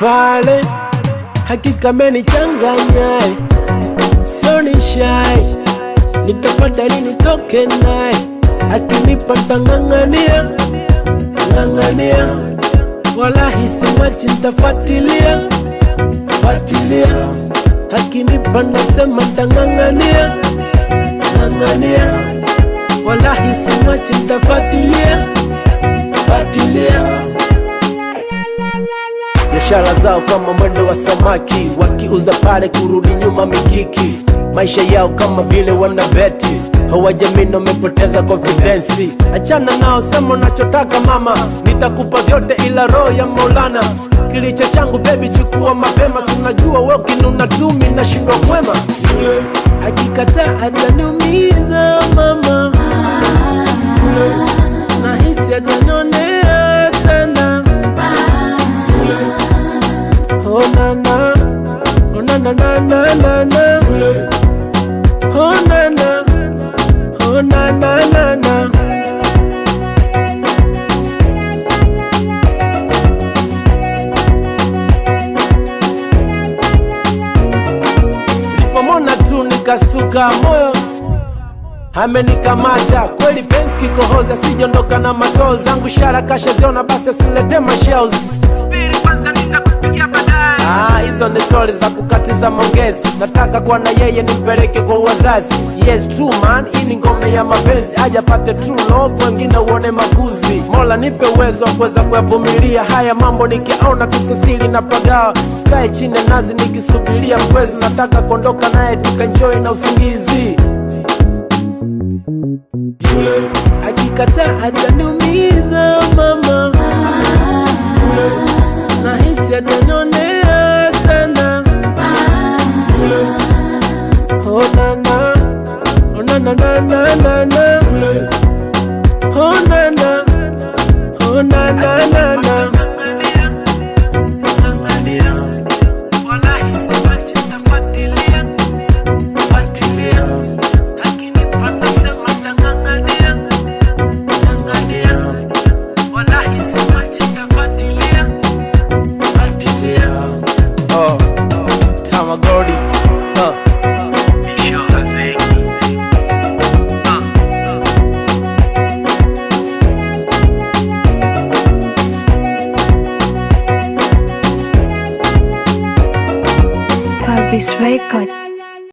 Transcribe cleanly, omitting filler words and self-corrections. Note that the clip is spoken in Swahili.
pale, hakika menichanganya, sio ni shy, nitafadhali nitoke naye, akinipa tangangania, ngangania, walahi simwachi nitafuatilia, fuatilia, akinipa nasema tangangania, ngangania, walahi simwachi nitafuatilia, fuatilia. Biashara zao kama mwendo wa samaki, wakiuza pale kurudi nyuma mikiki. Maisha yao kama vile wanabeti, hawajamini wamepoteza confidence. Achana nao, sema unachotaka mama, nitakupa vyote ila roho ya Maulana. Kilicho changu baby chukua mapema, tunajua wewe kinuna tumi na shindwa kwema. Yule akikataa ataniumiza mama, yule nahisi atanionea sana. Oh na na, oh na na na na na na, oh na na, oh na na na na. Nilipomona tu nikastuka moyo, amenikamata kweli penzi kikohoza, sijondoka na matoo zangu, shara kasha ziona basi asilete mashells. Spirit kwanza nitakupigia baadaye. Hizo ni stories za kukatiza maongezi, nataka kuwa na yeye nimpeleke kwa wazazi. Yes true man, hii ni ngome ya mapenzi, aja pate true love, wengine uone makuzi. Mola nipe uwezo wa kuweza kuyavumilia haya mambo, nikiaona tusasili na pagawa. Stay chini nazi nikisubiria mkwezi, nataka kuondoka naye tukaenjoy na usingizi. Yule akikataa ataniumiza mama, yule nahisi atanionea sana. Yule oh na na, oh na na na na na na, yule oh na na, oh na na na na.